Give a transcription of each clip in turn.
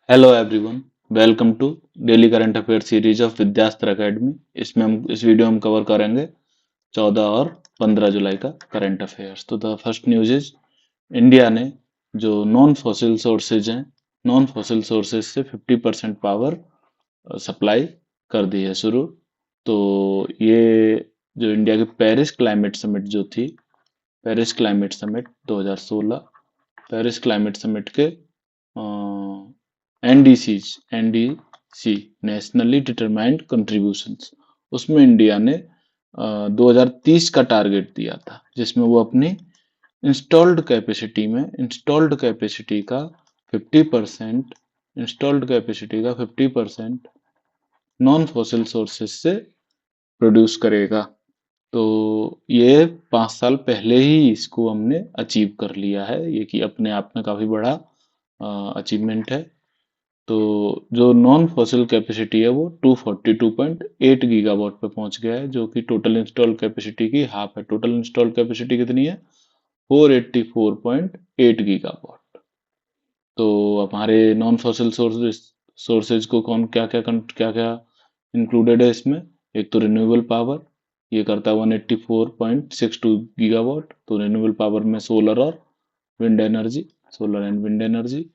Hello everyone, welcome to daily current affair series of Vidyastra academy. इसमें हम इस video में कवर करेंगे 14 और 15 जुलाई का करंट अफेयर्स। तो the first news is India ने जो नॉन फॉसिल सोर्सेज हैं, नॉन फॉसिल सोर्सेज से 50% पावर सप्लाई कर दी है शुरू। तो ये जो इंडिया की पेरिस क्लाइमेट समिट जो थी, Paris climate summit 2016, Paris climate summit के NDCs NDC nationally determined contributions, उसमें इंडिया ने 2030 का टारगेट दिया था, जिसमें वो अपनी इंस्टॉल्ड कैपेसिटी का 50% इंस्टॉल्ड कैपेसिटी का 50% नॉन फॉसिल सोर्सेज से प्रोड्यूस करेगा। तो ये 5 साल पहले ही इसको हमने अचीव कर लिया है, ये कि अपने आप में काफी बड़ा अचीवमेंट है। तो जो नॉन फॉसिल कैपेसिटी है वो 242.8 गीगावाट पे पहुंच गया है, जो कि टोटल इंस्टॉल कैपेसिटी की हाफ है। टोटल इंस्टॉल कैपेसिटी कितनी है? 484.8 गीगावाट। तो अब हमारे नॉन फॉसिल सोर्सेज को कौन क्या क्या इंक्लूडेड है इसमें? एक तो रिन्यूएबल पावर, ये करता है 184.62 गीगावाट। तो रिन्यूएबल पावर में wind energy solar and wind energy,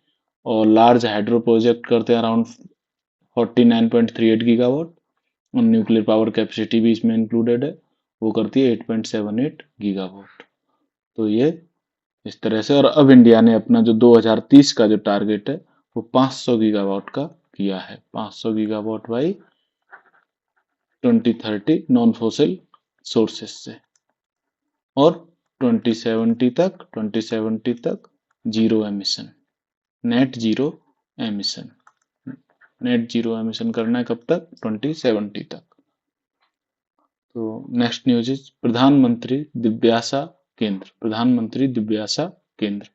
और लार्ज हाइड्रो प्रोजेक्ट करते हैं अराउंड 49.38 गीगावाट। और न्यूक्लियर पावर कैपेसिटी भी इसमें इंक्लूडेड है, वो करती है 8.78 गीगावाट। तो ये इस तरह से। और अब इंडिया ने अपना जो 2030 का जो टारगेट है वो 500 गीगावाट का किया है। 500 gigawatt by 2030 non fossil sources से। और 2070 तक zero emission, net zero emission, net zero emission करना है कब तक? 2070 तक। तो नेक्स्ट न्यूज इज प्रधानमंत्री दिव्यासा केंद्र।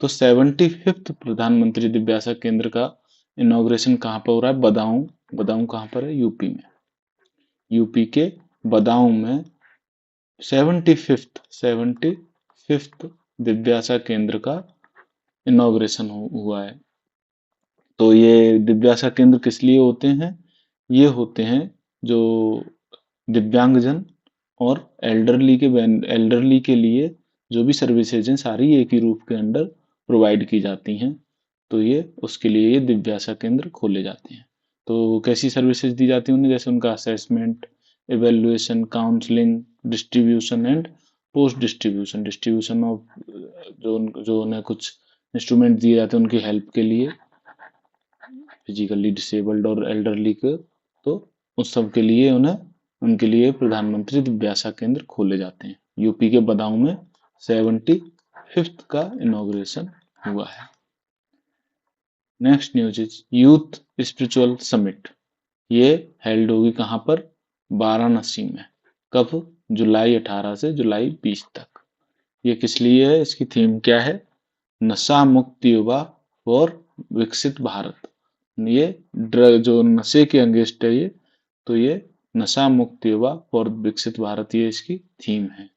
तो 75th प्रधानमंत्री दिव्यासा केंद्र का इनॉग्रेशन कहाँ पर हो रहा है? बदाऊं। बदाऊं कहाँ पर है? यूपी में। यूपी के बदाऊं में 75th दिव्यासा केंद्र का इनॉग्रेशन हुआ है। तो ये दिव्यासा केंद्र किस लिए होते हैं? ये होते हैं जो दिव्यांगजन और एल्डरली के लिए जो भी सर्विसेज हैं सारी एक ही रूफ के अंडर प्रोवाइड की जाती हैं। तो ये उसके लिए ये दिव्यासा केंद्र खोले जाते हैं। तो कैसी सर्विसेज दी जाती हैं उन्हें? जैसे उनका assessment, evaluation, counselling, distribution and post distribution, distribution of जो उन्हें कुछ इंस्ट्रूमेंट दिए जाते हैं उनकी हेल्प के लिए, फिजिकली डिसेबल्ड और एल्डरली के। तो उस सब के लिए उनके लिए प्रधानमंत्री दिव्यासा केंद्र खोले जाते हैं। यूपी के बदाऊं में 75th का इनॉग्रेशन हुआ है। Next news is youth spiritual summit. ये हेल्ड होगी कहाँ पर? वाराणसी में। कब? जुलाई 18 से जुलाई 20 तक। ये किस लिए है? इसकी थीम क्या है? नशा मुक्त युवा और विकसित भारत। ये ड्रग जो नशे के अगेंस्ट है, ये तो ये नशा मुक्त युवा और विकसित भारत, ये इसकी थीम है।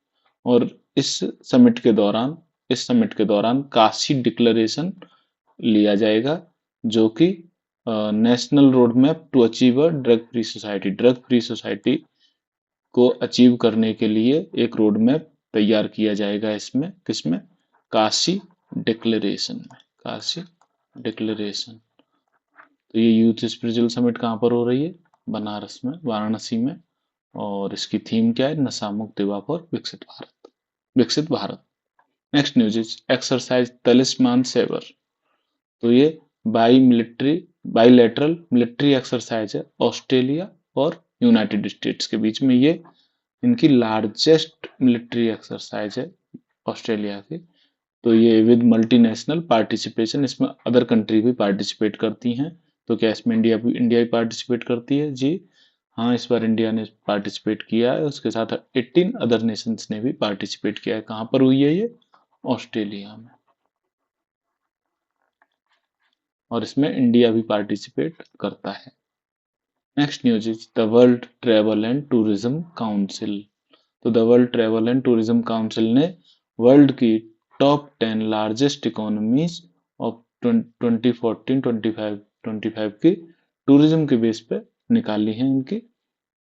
और इस समिट के दौरान काशी डिक्लेरेशन लिया जाएगा, जो कि national road map to achieve a drug free society को अचीव करने के लिए एक रोड मैप तैयार किया जाएगा। इसमें किसमें? काशी डिक्लेरेशन में। काशी डिक्लेरेशन। तो ये यूथ स्पिरिचुअल समिट कहाँ पर हो रही है? बनारस में, वाराणसी में। और इसकी थीम क्या है? नशा मुक्त Yuva for Viksit Bharat. Next news is exercise Talisman Sabre. तो ये बाईलेटरल मिलिट्री एक्सरसाइज है ऑस्ट्रेलिया और यूनाइटेड स्टेट्स के बीच में। ये इनकी लार्जेस्ट मिलिट्री एक्सरसाइज है ऑस्ट्रेलिया की। तो ये विद मल्टीनेशनल पार्टिसिपेशन, इसमें अदर कंट्री भी पार्टिसिपेट करती हैं। तो क्या इसमें इंडिया भी पार्टिसिपेट करती है? जी हाँ, इस बार इंडिया ने पार्टिसिपेट किया है। उसके साथ 18 अदर नेशंस ने भी पार्टिसिपेट किया है। कहाँ पर हुई है ये? ऑस्ट्रेलिया में। और इसमें इंडिया भी पार्टिसिपेट करता है। Next news is the world travel and tourism council. तो the world travel and tourism council ने वर्ल्ड की टॉप 10 लार्जेस्ट इकोनॉमीज ऑफ 2014-25 25 की टूरिज्म के बेस पे निकाली है इनकी।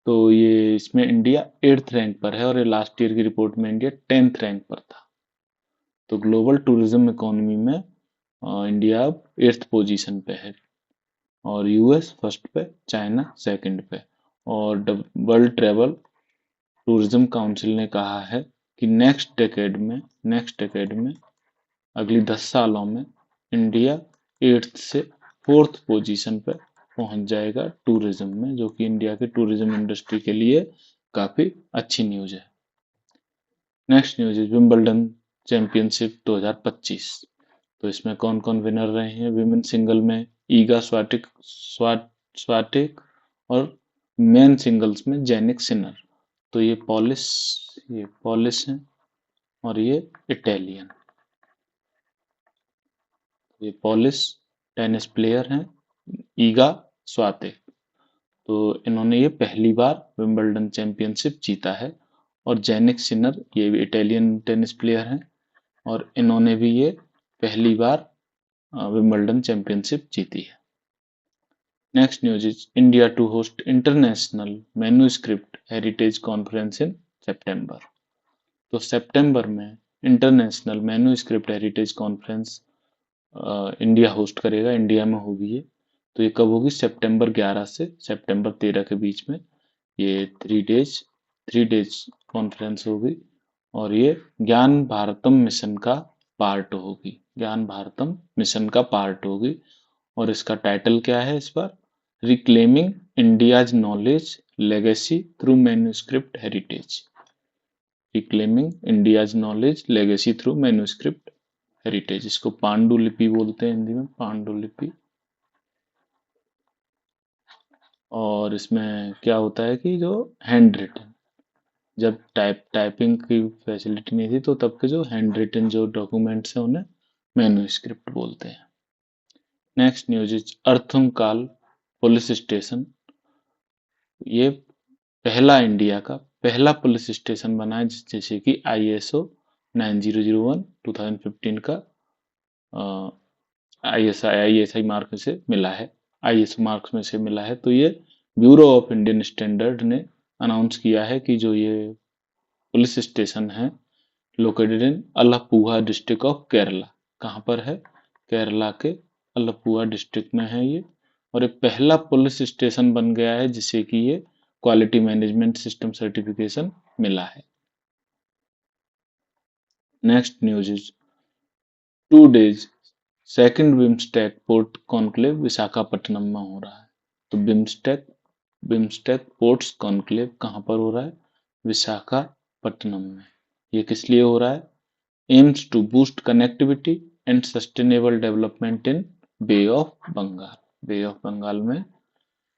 तो ये इसमें इंडिया 8th रैंक पर है और ये लास्ट ईयर की रिपोर्ट में इंडिया 10th रैंक पर था। तो ग्लोबल टूरिज्म इकोनॉमी में इंडिया अब 8th पोजीशन पे है और यूएस फर्स्ट पे, चाइना सेकंड पे। और वर्ल्ड ट्रेवल टूरिज्म काउंसिल ने कहा है कि नेक्स्ट डेकेड में अगली 10 सालों में इंडिया 8th से 4th पोजीशन पे पहुंच जाएगा टूरिज्म में, जो कि इंडिया के टूरिज्म इंडस्ट्री के लिए काफी अच्छी न्यूज है। नेक्स्ट न्यूज है विंबलडन चैंपियनशिप 2025। तो इसमें कौन कौन विनर रहे हैं? विमेन सिंगल में ईगा स्वाटिक और मेन सिंगल्स में जेनिक सिनर। तो ये पॉलिश है और ये इटालियन। ये पॉलिश टेनिस प्लेयर हैं ईगा स्वातिक। तो इन्होंने ये पहली बार विंबलडन चैंपियनशिप जीता है। और जेनिक सिनर ये भी इटालियन टेनिस प्लेयर हैं और इन्होंने भी ये पहली बार विंबलडन चैंपियनशिप जीती है। Next news is India to host international manuscript heritage conference in September. तो सितंबर में international manuscript heritage conference India host करेगा, इंडिया में होगी ये। तो ये कब होगी? सितंबर 11 से सितंबर 13 के बीच में ये 3 डेज कॉन्फ्रेंस होगी और ये ज्ञान भारतम मिशन का पार्ट होगी। ज्ञान भारतम मिशन का पार्ट होगी और इसका टाइटल क्या है इस बार? Reclaiming India's knowledge legacy through manuscript heritage. Reclaiming India's knowledge legacy through manuscript heritage. इसको पांडुलिपि बोलते हैं हिंदी में, पांडुलिपि। और इसमें क्या होता है कि जो हैंड रिटन, जब टाइपिंग की फैसिलिटी नहीं थी तो तब के जो हैंड रिटन जो डॉक्यूमेंट्स हैं उन्हें मैन्युस्क्रिप्ट बोलते हैं। Next news is Arthunkal police station. ये पहला इंडिया का पहला पुलिस स्टेशन बना है जैसे कि ISO 9001 2015 का ISI मार्क से मिला है, ISO मार्क्स में से मिला है। तो ये ब्यूरो ऑफ इंडियन स्टैंडर्ड ने अनाउंस किया है कि जो ये पुलिस स्टेशन है located in Alappuzha district of Kerala. कहाँ पर है? केरला के अलापुआ डिस्ट्रिक्ट में है ये। और ये पहला पुलिस स्टेशन बन गया है जिसे कि ये क्वालिटी मैनेजमेंट सिस्टम सर्टिफिकेशन मिला है। Next news is 2 days second BIMSTEC port conclave Visakhapatnam में हो रहा है। तो बिम्स्टेक पोर्ट्स कॉन्क्लेव कहाँ पर हो रहा है? विशाखापट्टनम में। ये किस लिए हो रहा है? Aims to boost connectivity and sustainable development in Bay of Bengal. Bay of Bengal में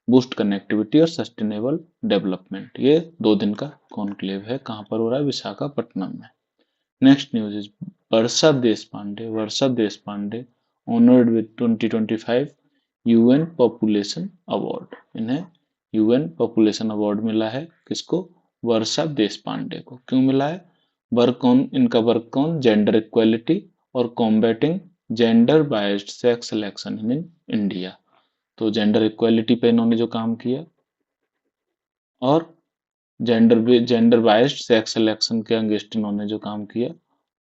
बूस्ट कनेक्टिविटी और सस्टेनेबल डेवलपमेंट, ये 2 दिन का कॉन्क्लेव है। कहाँ पर हो रहा है? विशाखापट्टनम में। Next news is Varsha Deshpande honoured with 2025 UN population award. इन्हें UN पॉपुलेशन अवार्ड मिला है। किसको? वर्षा देश पांडे को। क्यों मिला है? इनका वर्क ऑन जेंडर इक्वालिटी और combating gender biased sex selection in India. तो जेंडर इक्वालिटी पे इन्होंने जो काम किया और जेंडर बायस्ड सेक्स सिलेक्शन के अगेंस्ट इन्होंने जो काम किया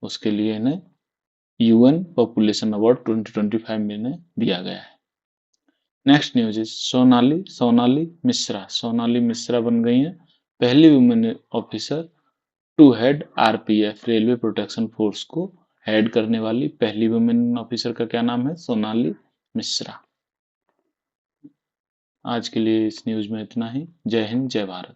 उसके लिए इन्हें UN पॉपुलेशन अवार्ड 2025 में इन्हें दिया गया है। Next news is Sonali Mishra बन गई हैं पहली women officer to head RPF railway protection force को हेड करने वाली पहली वुमेन ऑफिसर का क्या नाम है? सोनाली मिश्रा। आज के लिए इस न्यूज में इतना ही। जय हिंद, जय भारत।